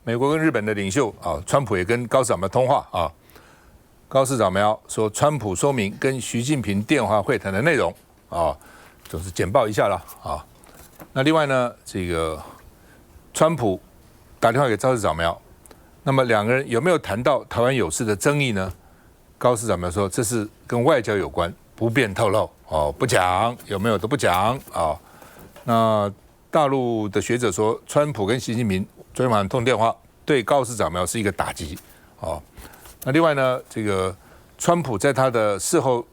美国跟日本的领袖啊，川普也跟高市早苗通话啊。高市早苗说，川普说明跟习近平电话会谈的内容啊，就是简报一下了啊。那另外呢，这个川普打电话给高市早苗，那么两个人有没有谈到台湾有事的争议呢？高市早苗说，这是跟外交有关，不便透露哦，不讲，有没有都不讲啊。那大陆的学者说，川普跟习近平昨天晚上通电话，对高市早苗是一个打击哦。那另外呢，这个川普在他的事后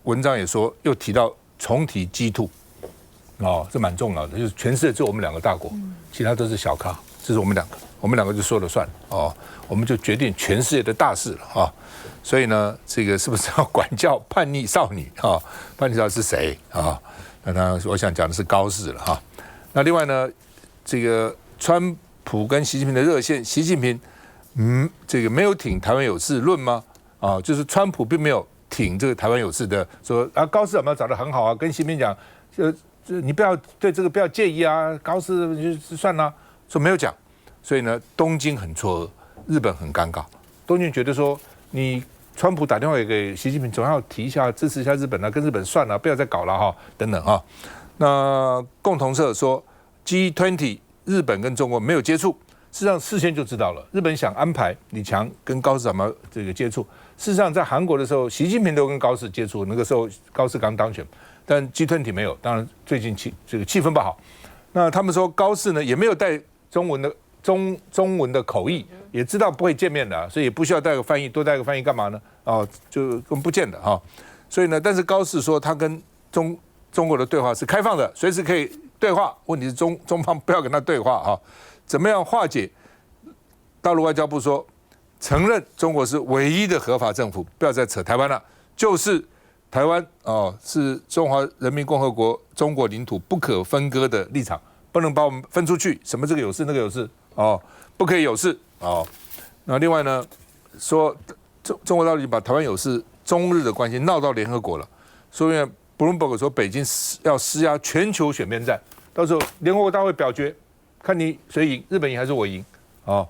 文章也说，又提到重提G2，哦，这蛮重要的，就是全世界只有我们两个大国，其他都是小咖，这是我们两个就说了算哦，我们就决定全世界的大事了啊。所以呢，这个是不是要管教叛逆少女啊？叛逆少女是谁啊？那当然，我想讲的是高市了哈。那另外呢，这个川普跟习近平的热线，习近平这个没有挺台湾有事论吗？啊，就是川普并没有挺这个台湾有事的，说啊高市早苗找得很好啊，跟习近平讲，你不要对这个不要介意啊，高市就算了，说没有讲，所以呢，东京很错愕，日本很尴尬，东京觉得说你川普打电话给习近平，总要提一下支持一下日本啊，跟日本算了，不要再搞了哈，等等哈。那共同社说 G20 日本跟中国没有接触。事实上，事先就知道了。日本想安排李强跟高市早苗这个接触。事实上，在韩国的时候，习近平都跟高市接触，那个时候高市刚当选，但 G20 没有。当然，最近这个气氛不好。那他们说高市呢也没有带中文的口译，也知道不会见面的，所以也不需要带个翻译，多带个翻译干嘛呢？哦，就跟不见的哈。所以呢，但是高市说他跟中国的对话是开放的，随时可以对话。问题是中方不要跟他对话哈。怎么样化解？大陆外交部说，承认中国是唯一的合法政府，不要再扯台湾了，就是台湾哦，是中华人民共和国中国领土不可分割的立场，不能把我们分出去。什么这个有事那个有事哦，不可以有事哦。那另外呢，说中国大陆把台湾有事、中日的关系闹到联合国了，所以 Bloomberg 说北京要施压全球选边站，到时候联合国大会表决。看你谁赢，日本赢还是我赢？哦，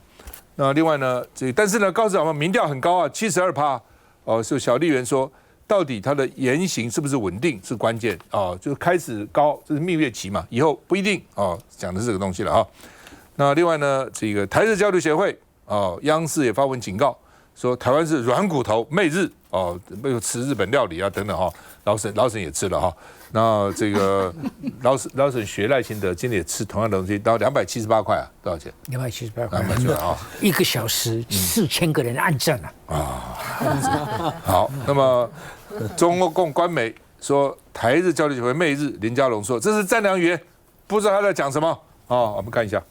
那另外呢，但是呢，高市早苗民调很高啊，72%。哦，就小笠原说，到底他的言行是不是稳定是关键哦，就开始高，这是蜜月期嘛，以后不一定哦，讲的是这个东西了啊。那另外呢，这个台日交流协会哦，央视也发文警告说，台湾是软骨头，媚日哦，没有吃日本料理啊等等哈，老沈也吃了哈。那这个老沈学赖清德今天也吃同样的东西，到278块啊，多少钱？278块啊，1个小时4000个人按赞啊！好，那么中共官媒说台日交流协会媚日，林佳龙说这是赞良语，不知道他在讲什么啊？我们看一下。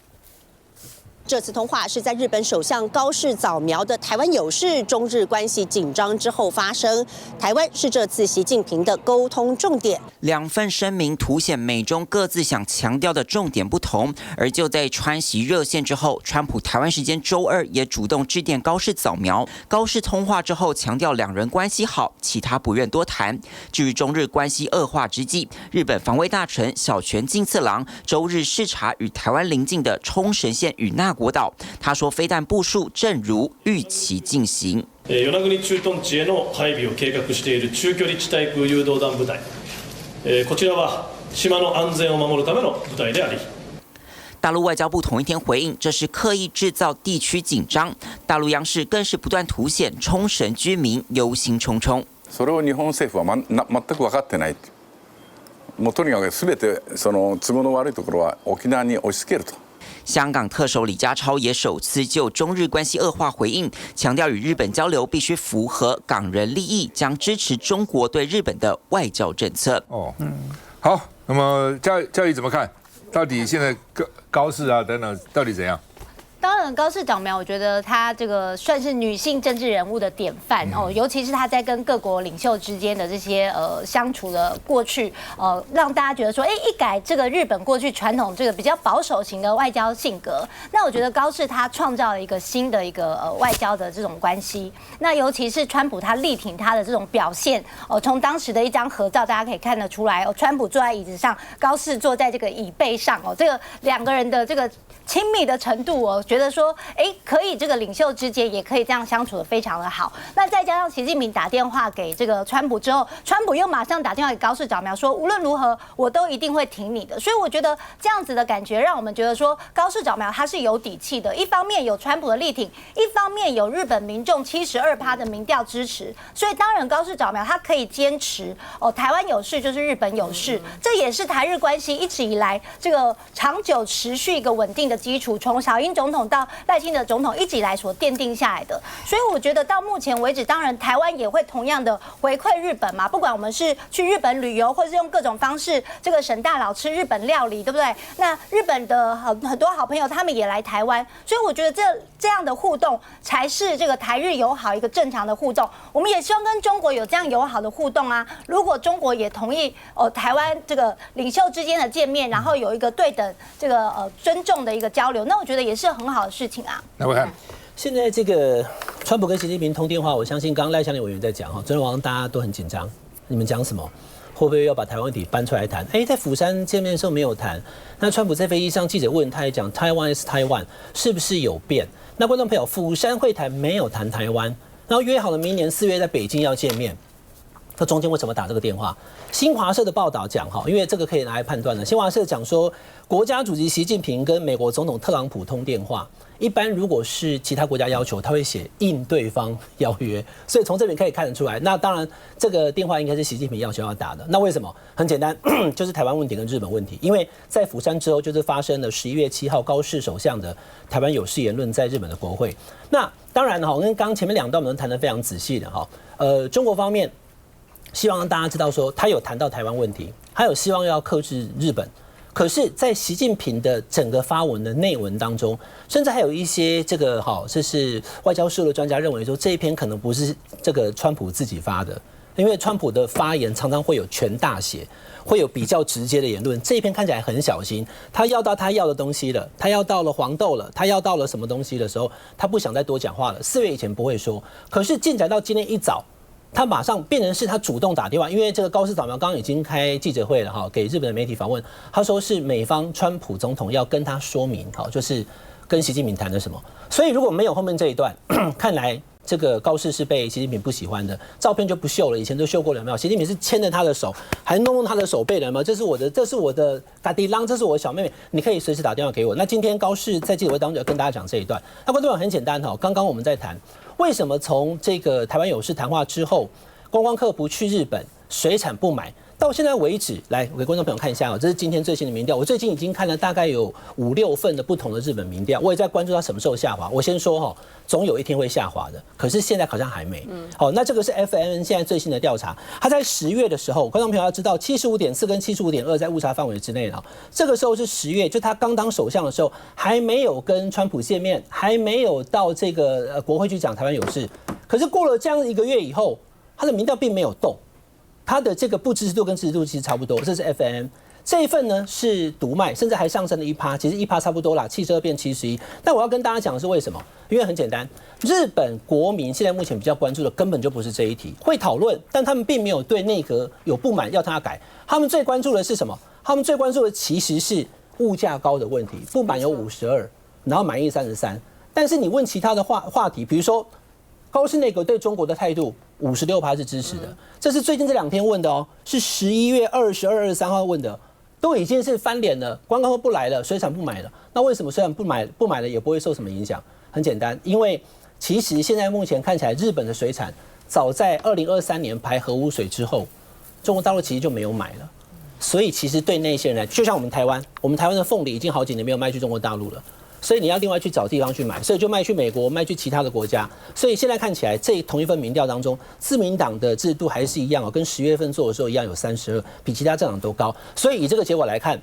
这次通话是在日本首相高市早苗的台湾有事、中日关系紧张之后发生。台湾是这次习近平的沟通重点。两份声明凸显美中各自想强调的重点不同。而就在川习热线之后，川普台湾时间周二也主动致电高市早苗。高市通话之后强调两人关系好，其他不愿多谈。至于中日关系恶化之际，日本防卫大臣小泉进次郎周日视察与台湾邻近的冲绳县与那国岛，他说飞弹部署正如预期进行。与那国駐屯地への配備を計画している中距離地対空誘導弾部隊、こちらは島の安全を守るための部隊であり。大陆外交部同一天回应，这是刻意制造地区紧張。大陸央視更是不斷凸顯沖繩居民憂心忡忡。それを日本政府は全く分かってない。もうとにかく全てその都合の悪いところは沖縄に押し付けると。香港特首李家超也首次就中日关系恶化回应，强调与日本交流必须符合港人利益，将支持中国对日本的外交政策。好，那么教育怎么看？到底现在高市啊等等，到底怎样？当然，高市早苗，我觉得她这个算是女性政治人物的典范哦，尤其是她在跟各国领袖之间的这些相处的过去，让大家觉得说，一改这个日本过去传统这个比较保守型的外交性格，那我觉得高市她创造了一个新的一个外交的这种关系。那尤其是川普他力挺他的这种表现，从当时的一张合照大家可以看得出来，川普坐在椅子上，高市坐在这个椅背上，这个两个人的这个亲密的程度，我觉觉得说，可以这个领袖之间也可以这样相处的非常的好。那再加上习近平打电话给这个川普之后，川普又马上打电话给高市早苗说，无论如何我都一定会挺你的。所以我觉得这样子的感觉，让我们觉得说高市早苗他是有底气的。一方面有川普的力挺，一方面有日本民众72%的民调支持，所以当然高市早苗他可以坚持台湾有事就是日本有事，这也是台日关系一直以来这个长久持续一个稳定的基础，从小英总统到赖清德总统一直以来所奠定下来的。所以我觉得到目前为止，当然台湾也会同样的回馈日本嘛，不管我们是去日本旅游，或是用各种方式这个沈大佬吃日本料理，对不对？那日本的很多好朋友他们也来台湾，所以我觉得这样的互动才是这个台日友好一个正常的互动。我们也希望跟中国有这样友好的互动啊。如果中国也同意台湾这个领袖之间的见面，然后有一个对等这个尊重的一个交流，那我觉得也是很好的事情啊。来我看，现在这个川普跟习近平通电话，我相信刚刚赖香林委员在讲昨天晚上大家都很紧张，你们讲什么？会不会要把台湾问题搬出来谈？在釜山见面的时候没有谈。那川普在飞机上记者问，他也讲 Taiwan is Taiwan， 是不是有变？那观众朋友，釜山会谈没有谈台湾，然后约好了明年4月在北京要见面。那中间为什么打这个电话？新华社的报道讲因为这个可以拿来判断的。新华社讲说，国家主席习近平跟美国总统特朗普通电话。一般如果是其他国家要求，他会写应对方邀约，所以从这边可以看得出来。那当然，这个电话应该是习近平要求要打的。那为什么？很简单，就是台湾问题跟日本问题。因为在釜山之后，就是发生了11月7号高市首相的台湾有事言论在日本的国会。那当然跟刚刚前面2段我们谈得非常仔细的中国方面希望让大家知道说，他有谈到台湾问题，还有希望要克制日本。可是，在习近平的整个发文的内文当中，甚至还有一些这是外交事务的专家认为说，这一篇可能不是这个川普自己发的，因为川普的发言常常会有全大写，会有比较直接的言论。这一篇看起来很小心，他要到他要的东西了，他要到了黄豆了，他要到了什么东西的时候，他不想再多讲话了。4月以前不会说，可是进展到今天一早。他马上变成是他主动打电话，因为这个高市早苗刚刚已经开记者会了给日本的媒体访问，他说是美方川普总统要跟他说明就是跟习近平谈的什么。所以如果没有后面这一段，看来这个高市是被习近平不喜欢的，照片就不秀了，以前都秀过了，有没有？习近平是牵着他的手，还弄他的手背了，有没有？这是我的嘎迪浪，这是我的小妹妹，你可以随时打电话给我。那今天高市在记者会当中要跟大家讲这一段。那观众朋友很简单刚刚我们在谈。为什么从这个台湾有事谈话之后，观光客不去日本，水产不买，到现在为止，来我给观众朋友看一下这是今天最新的民调。我最近已经看了大概有5-6份的不同的日本民调，我也在关注它什么时候下滑。我先说总有一天会下滑的，可是现在好像还没。那这个是 FNN 现在最新的调查，它在10月的时候，观众朋友要知道75.4跟75.2在误差范围之内了。这个时候是10月，就他刚当首相的时候，还没有跟川普见面，还没有到这个国会去讲台湾有事。可是过了这样1个月以后，他的民调并没有动。它的这个不支持度跟支持度其实差不多，这是 FNN 这一份呢是独卖，甚至还上升了1%，其实1%差不多啦，72变71。但我要跟大家讲的是为什么？因为很简单，日本国民现在目前比较关注的根本就不是这一题，会讨论，但他们并没有对内阁有不满要他改，他们最关注的是什么？他们最关注的其实是物价高的问题，不满有52，然后满意33。但是你问其他的话题，比如说高市内阁对中国的态度，56%是支持的，这是最近这2天问的是11月22、23号问的，都已经是翻脸了，观光客不来了，水产不买了。那为什么水产不买了也不会受什么影响？很简单，因为其实现在目前看起来，日本的水产早在2023年排核污水之后，中国大陆其实就没有买了。所以其实对那些人来，就像我们台湾的凤梨已经好几年没有卖去中国大陆了。所以你要另外去找地方去买，所以就卖去美国，卖去其他的国家。所以现在看起来，这同一份民调当中，自民党的制度还是一样跟10月份做的时候一样有32，比其他政党都高。所以以这个结果来看，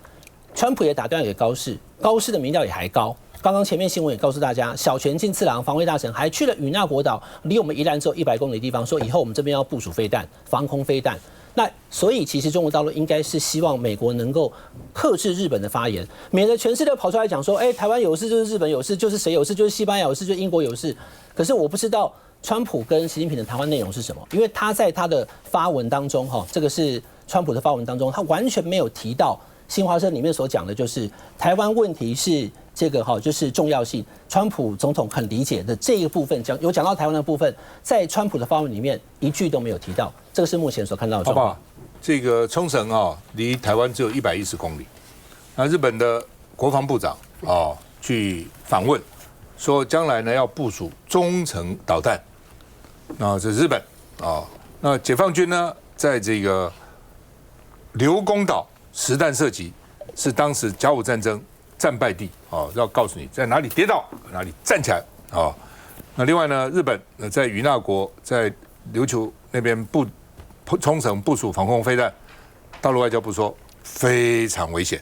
川普也打电话给高市，高市的民调也还高。刚刚前面新闻也告诉大家，小泉进次郎防卫大臣还去了与那国岛，离我们宜兰只有100公里的地方，说以后我们这边要部署飞弹，防空飞弹。那所以其实中国大陆应该是希望美国能够克制日本的发言，免得全世界跑出来讲说，台湾有事就是日本有事，就是谁有事就是西班牙有事，就是英国有事。可是我不知道川普跟习近平的谈话内容是什么，因为他在他的发文当中，这个是川普的发文当中，他完全没有提到新华社里面所讲的，就是台湾问题是这个就是重要性，川普总统很理解的这一部分，有讲到台湾的部分，在川普的发文里面一句都没有提到，这个是目前所看到的状况。好不好？这个冲绳离台湾只有110公里，那日本的国防部长去访问，说将来呢要部署中程导弹，这是日本那解放军呢在这个刘公岛实弹射击，是当时甲午战争战败地要告诉你在哪里跌倒哪里站起来那另外呢，日本在与那国在琉球那边冲绳部署防空飞弹，大陆外交部说非常危险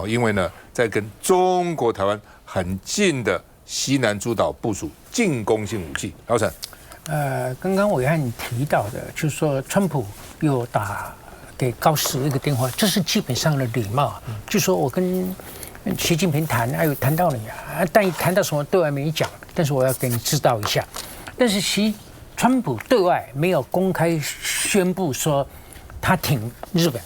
因为呢在跟中国台湾很近的西南诸岛部署进攻性武器。老陈，刚刚伟汉提到的，就是说川普又打给高市一个电话，这是基本上的礼貌。就说我跟习近平谈，有谈到你但谈到什么对外没讲，但是我要给你知道一下。但是川普对外没有公开宣布说他挺日本，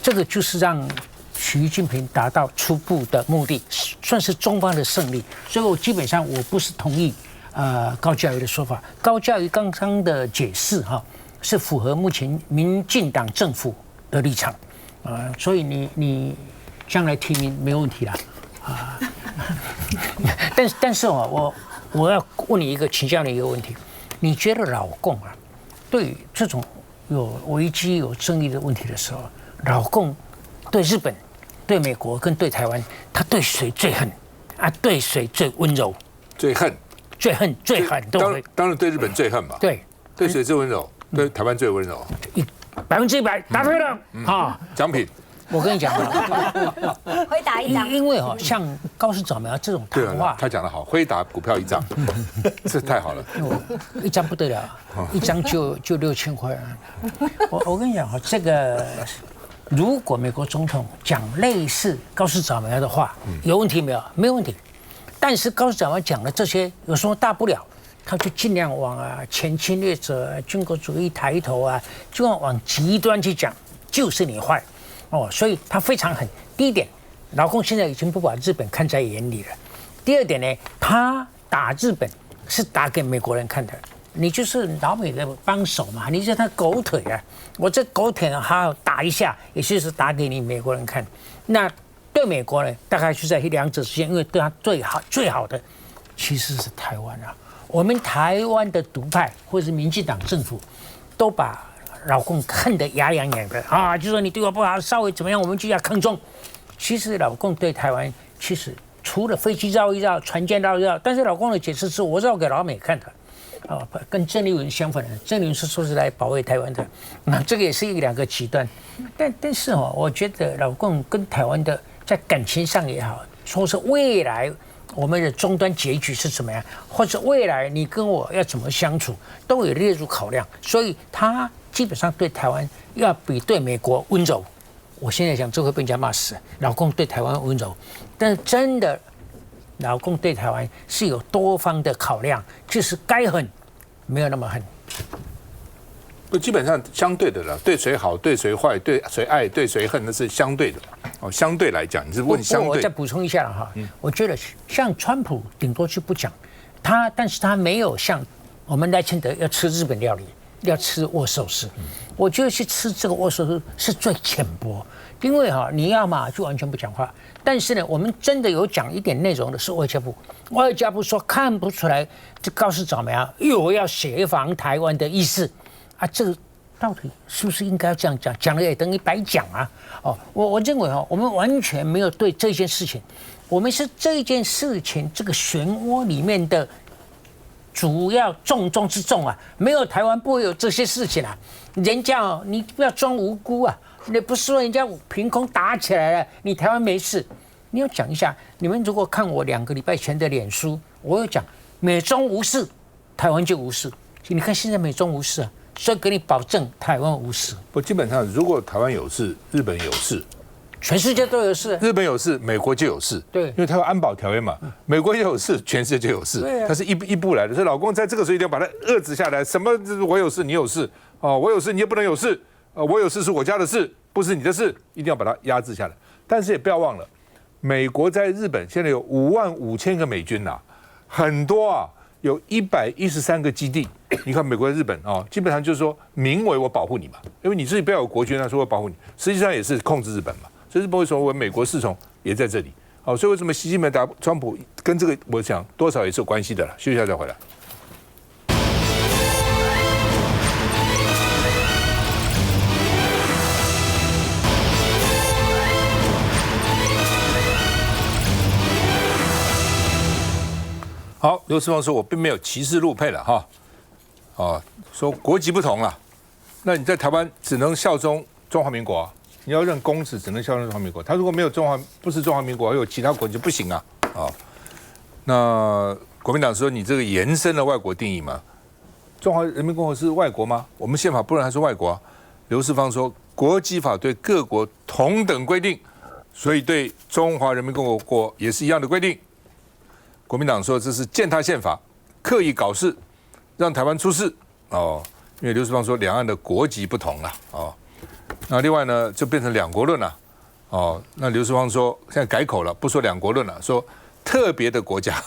这个就是让习近平达到初步的目的，算是中方的胜利。所以我基本上我不是同意高嘉瑜的说法。高嘉瑜刚刚的解释是符合目前民进党政府的立场所以你将来提名没问题啦但是我要问你请教你一个问题。你觉得老共对这种有危机、有争议的问题的时候，老共对日本、对美国跟对台湾，他对谁最恨对谁最温柔？最恨、最恨、最狠都会。当然对日本最恨嘛。对谁最温柔？对台湾最温柔。100%答对了奖品。我跟你讲回答一张，因为像高市早苗这种谈话，他讲得好，辉达股票1张，这太好了，1张不得了，1张就6000块我跟你讲这个如果美国总统讲类似高市早苗的话，有问题没有？没有问题。但是高市早苗讲的这些有什么大不了？他就尽量往前侵略者、军国主义抬头就往极端去讲，就是你坏。所以他非常狠。第一点，老共现在已经不把日本看在眼里了。第二点呢，他打日本是打给美国人看的，你就是老美的帮手嘛，你是他狗腿我这狗腿好打一下，也就是打给你美国人看。那对美国呢，大概就在两者之间，因为对他最好的其实是台湾我们台湾的独派或者是民进党政府都把老共恨得牙痒痒的就说你对我不好，稍微怎么样我们就要抗中。其实老共对台湾其实除了飞机绕一绕、船舰绕一绕，但是老共的解释是我绕给老美看的跟郑丽文相反的，郑丽文是说是来保卫台湾的，那这个也是两个极端。但是我觉得老共跟台湾的在感情上也好，说是未来我们的终端结局是怎么样，或者未来你跟我要怎么相处，都有列入考量，所以他基本上对台湾要比对美国温柔。我现在讲这会被人家骂死，老共对台湾温柔，但真的老共对台湾是有多方的考量，就是该狠没有那么狠。基本上相对的了，对谁好，对谁坏，对谁爱，对谁恨，那是相对的。相对来讲，你是问相对。我再补充一下了我觉得像川普顶多就不讲但是他没有像我们赖清德要吃日本料理，要吃握寿司。我觉得去吃这个握寿司是最浅薄，因为你要嘛就完全不讲话。但是呢，我们真的有讲一点内容的是外交部，外交部说看不出来这高市早苗有要协防台湾的意思这个到底是不是应该要这样讲？讲了也等于白讲我认为我们完全没有对这件事情，我们是这件事情这个漩涡里面的主要重中之重没有台湾不会有这些事情人家你不要装无辜你不是说人家凭空打起来了，你台湾没事，你要讲一下。你们如果看我2个礼拜前的脸书，我有讲美中无事，台湾就无事。你看现在美中无事所以给你保证台湾无事。基本上如果台湾有事，日本有事，全世界都有事。日本有事，美国就有事。对，因为它有安保条约嘛，美国也有事，全世界就有事。它是一步来的。所以老公在这个时候一定要把它遏制下来。什么我有事，你有事我有事，你也不能有事我有事是我家的事，不是你的事，一定要把它压制下来。但是也不要忘了，美国在日本现在有55000个美军呐、很多啊，有113个基地。你看美国、日本啊，基本上就是说名为我保护你嘛，因为你自己不要有国军啊，说我保护你，实际上也是控制日本嘛。所以日本为什么为美国侍从也在这里？好，所以为什么习近平打川普跟这个我想多少也是有关系的了。休息一下再回来。好，刘世芳说：“我并没有歧视陆配了哈，说国籍不同了，那你在台湾只能效忠中华民国啊，你要认公职只能效忠中华民国。他如果没有不是中华民国，还有其他国籍不行啊。那国民党说你这个延伸了外国定义嘛？中华人民共和国是外国吗？我们宪法不能还是外国啊？刘世芳说，国际法对各国同等规定，所以对中华人民共和国也是一样的规定。”国民党说这是践踏宪法，刻意搞事，让台湾出事哦。因为刘世芳说两岸的国籍不同了哦。那另外呢，就变成两国论了哦。那刘世芳说现在改口了，不说两国论了，说特别的国家，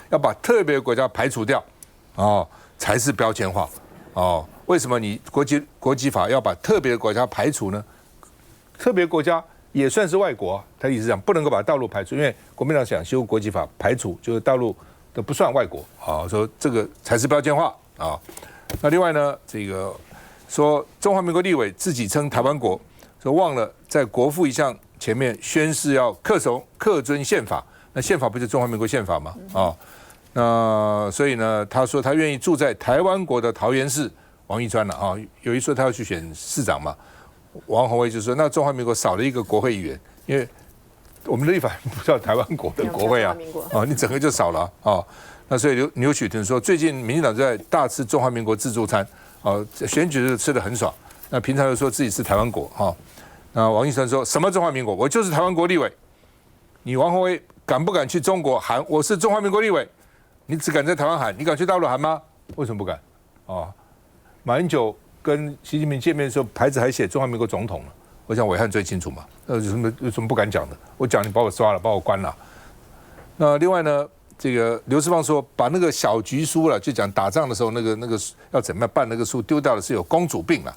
要把特别的国家排除掉哦，才是标签化哦。为什么你国籍法要把特别的国家排除呢？特别国家也算是外国，他意思讲不能够把大陆排除，因为国民党想修国籍法排除，就是大陆的不算外国啊，说这个才是标签化啊。那另外呢，这个说中华民国立委自己称台湾国，说忘了在国父遗像前面宣誓要恪遵宪法，那宪法不就是中华民国宪法吗？那所以呢，他说他愿意住在台湾国的桃园市，王一川了啊，有一说他要去选市长嘛。王宏威就说：“那中华民国少了一个国会议员，因为我们的立法不叫台湾国的国会啊，你整个就少了啊。那所以刘许腾说，最近民进党在大吃中华民国自助餐，选举是吃得很爽。那平常又说自己是台湾国啊。那王一川说什么中华民国？我就是台湾国立委。你王宏威敢不敢去中国喊我是中华民国立委？你只敢在台湾喊，你敢去大陆喊吗？为什么不敢？马英九跟习近平见面的时候，牌子还写中华民国总统了。我想伟汉最清楚嘛，有什么不敢讲的？我讲你把我抓了，把我关了。那另外呢，这个刘世芳说，把那个小菊书了，就讲打仗的时候那个要怎么样办那个书丢掉了，是有公主病了。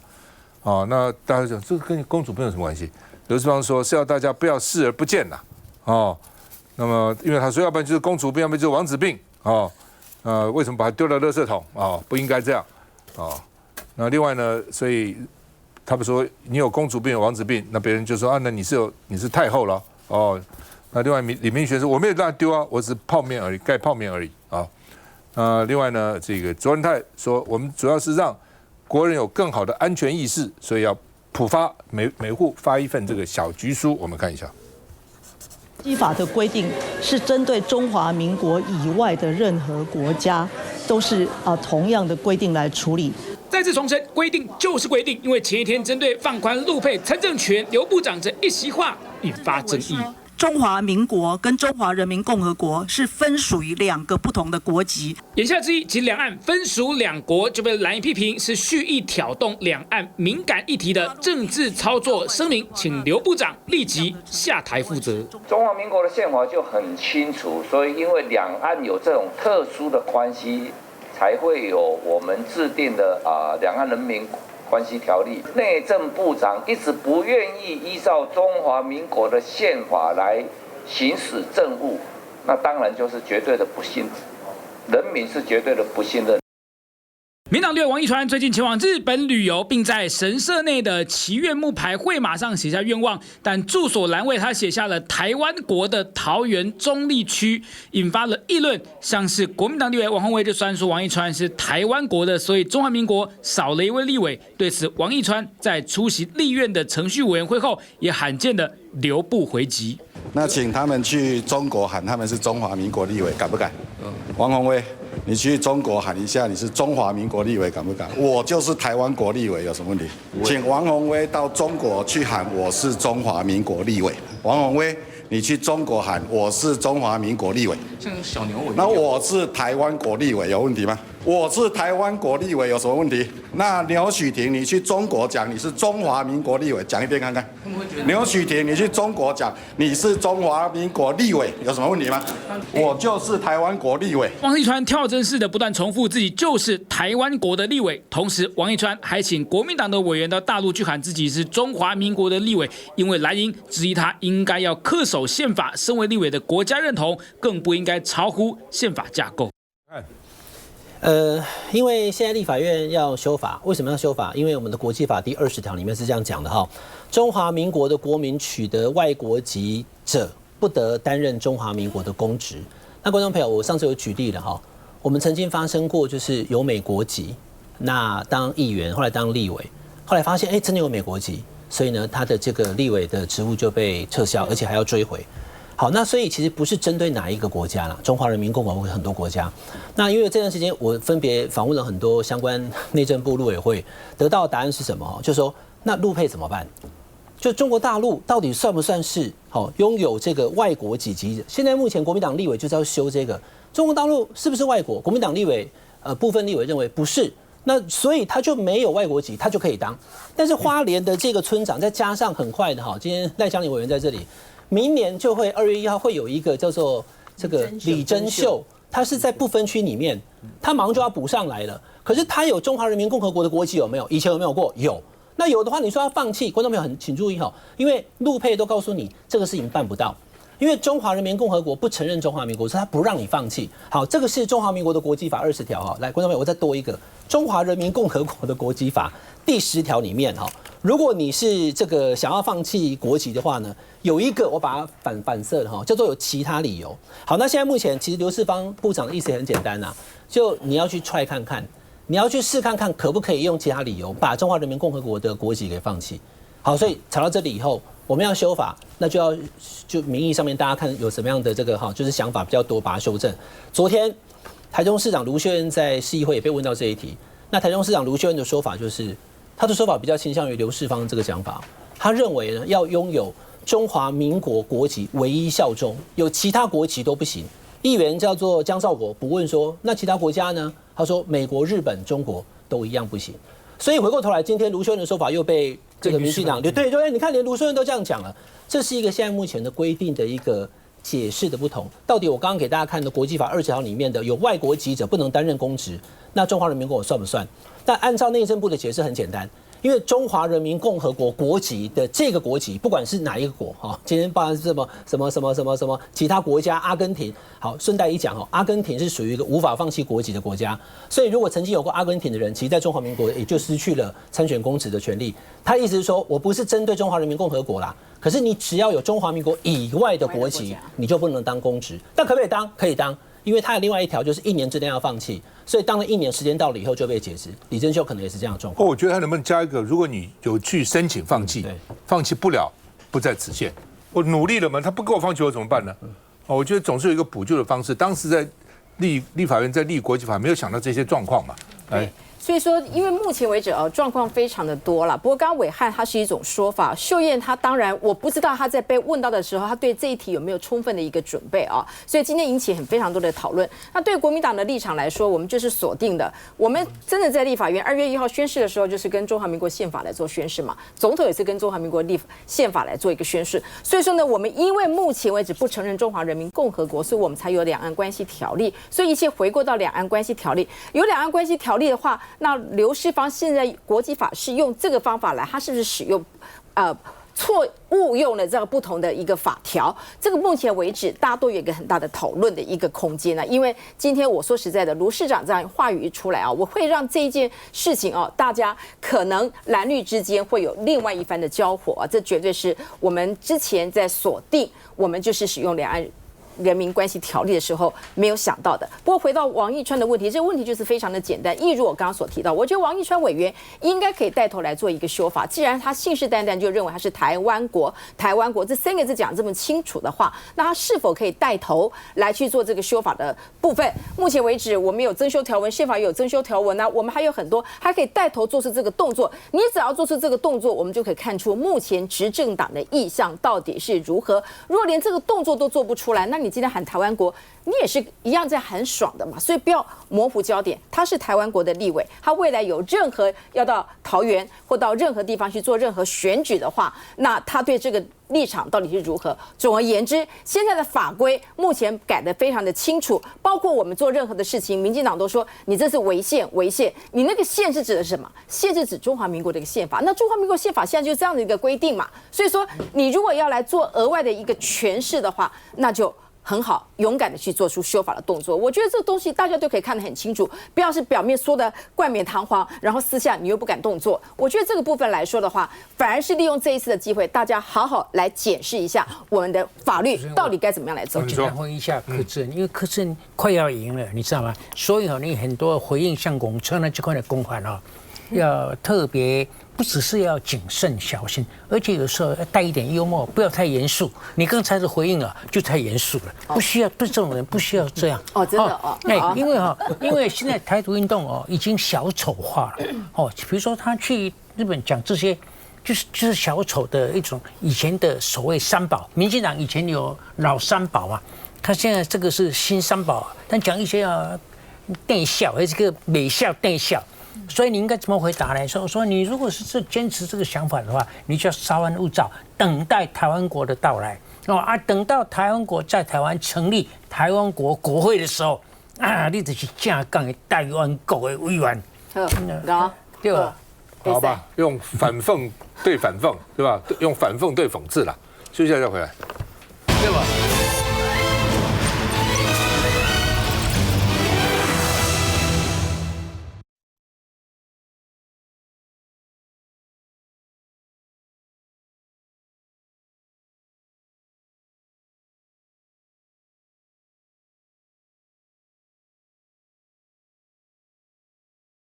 那大家讲这跟公主病有什么关系？刘世芳说是要大家不要视而不见啦。那么因为他说要不然就是公主病，要不然就是王子病。为什么把它丢到垃圾桶？不应该这样。那另外呢，所以他们说你有公主病有王子病，那别人就说那你是太后了那另外李明玄说我没有让他丢啊，我只是泡面而已，盖泡面而已另外呢，这个卓仁泰说我们主要是让国人有更好的安全意识，所以要普发每户发一份这个小菊书，我们看一下。基法的规定是针对中华民国以外的任何国家，都是同样的规定来处理。再次重申，规定就是规定，因为前一天针对放宽陆配参政权，刘部长这一席话引发争议。中华民国跟中华人民共和国是分属于两个不同的国籍。言下之意，其两岸分属两国就被蓝营批评是蓄意挑动两岸敏感议题的政治操作。声明，请刘部长立即下台负责。中华民国的宪法就很清楚，所以因为两岸有这种特殊的关系，才会有我们制定的两岸人民关系条例。内政部长一直不愿意依照中华民国的宪法来行使政务，那当然就是绝对的不信，人民是绝对的不信任。民党立委王一川最近前往日本旅游，并在神社内的祈愿木牌绘马上写下愿望，但住所栏位他写下了台湾国的桃园中立区，引发了议论。像是国民党立委王宏威就酸说王一川是台湾国的，所以中华民国少了一位立委。对此，王一川在出席立院的程序委员会后，也罕见的留步回击。那请他们去中国喊他们是中华民国立委，敢不敢？王宏威，你去中国喊一下你是中华民国立委，敢不敢？我就是台湾国立委，有什么问题？请王宏威到中国去喊我是中华民国立委。王宏威，你去中国喊我是中华民国立委。像小牛委，那我是台湾国立委，有问题吗？我是台湾国立委有什么问题？那刘许婷，你去中国讲你是中华民国立委，讲一遍看看。刘许婷，你去中国讲你是中华民国立委，有什么问题吗？我就是台湾国立委。王一川跳针似的不断重复自己就是台湾国的立委，同时王一川还请国民党的委员到大陆去喊自己是中华民国的立委，因为蓝营质疑他应该要恪守宪法，身为立委的国家认同更不应该超乎宪法架构。因为现在立法院要修法，为什么要修法？因为我们的国际法第20条里面是这样讲的哈，中华民国的国民取得外国籍者，不得担任中华民国的公职。那观众朋友，我上次有举例了哈，我们曾经发生过就是有美国籍，那当议员，后来当立委，后来发现真的有美国籍，所以呢，他的这个立委的职务就被撤销，而且还要追回。好，那所以其实不是针对哪一个国家啦，中华人民共和国很多国家。那因为这段时间我分别访问了很多相关内政部陆委会，得到的答案是什么？就说那陆配怎么办？就中国大陆到底算不算是拥有这个外国籍籍？现在目前国民党立委就是要修这个，中国大陆是不是外国？国民党立委部分立委认为不是。那所以他就没有外国籍，他就可以当。但是花莲的这个村长，再加上很快的今天赖香伶委员在这里。明年就会2月1号会有一个叫做这个李珍秀，他是在不分区里面，他马上就要补上来了。可是他有中华人民共和国的国籍有没有？以前有没有过？有。那有的话，你说要放弃，观众朋友请注意因为陆配都告诉你这个事情办不到，因为中华人民共和国不承认中华民国，所以他不让你放弃。好，这个是中华民国的国际法20条来，观众朋友，我再多一个中华人民共和国的国际法第10条里面如果你是这个想要放弃国籍的话呢，有一个我把它反射了叫做有其他理由。好，那现在目前其实刘世芳部长的意思也很简单就你要去 try 看看，你要去试看看可不可以用其他理由把中华人民共和国的国籍给放弃。好，所以吵到这里以后，我们要修法，那就民意上面大家看有什么样的这个就是想法比较多，把它修正。昨天台中市长卢秀燕在市议会也被问到这一题，那台中市长卢秀燕的说法就是。他的说法比较倾向于刘世芳这个讲法，他认为呢要拥有中华民国国籍唯一效忠，有其他国籍都不行。议员叫做江少国不问说，那其他国家呢？他说美国、日本、中国都一样不行。所以回过头来，今天卢秀燕的说法又被这个民进党对，你看连卢秀燕都这样讲了，这是一个现在目前的规定的一个解释的不同。到底我刚刚给大家看的国际法20条里面的有外国籍者不能担任公职，那中华人民共和国算不算？但按照内政部的解释很简单，因为中华人民共和国国籍的这个国籍，不管是哪一个国今天包含什么其他国家，阿根廷。好，顺带一讲阿根廷是属于一个无法放弃国籍的国家，所以如果曾经有过阿根廷的人，其实在中华民国也就失去了参选公职的权利。他的意思是说，我不是针对中华人民共和国啦，可是你只要有中华民国以外的国籍，你就不能当公职。但可不可以当？可以当。因为他有另外一条，就是1年之内要放弃，所以当了1年时间到了以后就被解职。李珍秀可能也是这样的状况。我觉得他能不能加一个，如果你有去申请放弃，放弃不了，不在此限。我努力了嘛，他不给我放弃，我怎么办呢？我觉得总是有一个补救的方式。当时在立法院在立国际法，没有想到这些状况嘛。所以说，因为目前为止状况非常的多了。不过刚刚暐瀚他是一种说法，秀燕他当然我不知道他在被问到的时候，他对这一题有没有充分的一个准备所以今天引起非常多的讨论。那对国民党的立场来说，我们就是锁定的，我们真的在立法院2月1号宣誓的时候，就是跟中华民国宪法来做宣誓嘛，总统也是跟中华民国宪法来做一个宣誓。所以说呢，我们因为目前为止不承认中华人民共和国，所以我们才有两岸关系条例。所以一切回归到两岸关系条例，有两岸关系条例的话。那刘世芳现在国际法是用这个方法来，他是不是使用误用了这个不同的一个法条？这个目前为止大家都有一个很大的讨论的一个空间因为今天我说实在的，卢市长这样话语一出来我会让这一件事情大家可能蓝绿之间会有另外一番的交火这绝对是我们之前在锁定，我们就是使用两岸人民关系条例的时候没有想到的。不过回到王义川的问题，这个问题就是非常的简单。一如我刚刚所提到，我觉得王义川委员应该可以带头来做一个修法。既然他信誓旦旦就认为他是台湾国这3个字讲这么清楚的话，那他是否可以带头来去做这个修法的部分？目前为止，我们有增修条文，宪法也有增修条文我们还有很多，还可以带头做出这个动作。你只要做出这个动作，我们就可以看出目前执政党的意向到底是如何。如果连这个动作都做不出来，那你你今天喊台湾国，你也是一样在很爽的嘛，所以不要模糊焦点。他是台湾国的立委，他未来有任何要到桃园或到任何地方去做任何选举的话，那他对这个立场到底是如何？总而言之，现在的法规目前改得非常的清楚，包括我们做任何的事情，民进党都说你这是违宪，违宪。你那个宪是指的是什么？宪是指中华民国的一个宪法。那中华民国宪法现在就是这样的一个规定嘛。所以说，你如果要来做额外的一个诠释的话，那就很好，勇敢的去做出修法的动作。我觉得这个东西大家都可以看得很清楚，不要是表面说的冠冕堂皇，然后私下你又不敢动作。我觉得这个部分来说的话，反而是利用这一次的机会，大家好好来检视一下我们的法律到底该怎么样来走。我简单回应一下柯志恩，因为柯志恩快要赢了，你知道吗？所以你很多回应像龚春兰这块的公款要特别。不只是要谨慎小心，而且有时候要带一点幽默，不要太严肃。你刚才的回应就太严肃了，不需要对这种人不需要这样。真的因为现在台独运动已经小丑化了比如说他去日本讲这些，就是小丑的一种以前的所谓三宝，民进党以前有老三宝嘛，他现在这个是新三宝，但讲一些电笑，这个美笑电笑。所以你应该怎么回答呢？说你如果是坚持这个想法的话，你就要稍安勿躁，等待台湾国的到来等到台湾国在台湾成立台湾国国会的时候你就是正港的台湾国的委员，对吧？好吧，用反讽对反讽，对吧？用反讽对讽刺啦。休息一下再回来，对吧？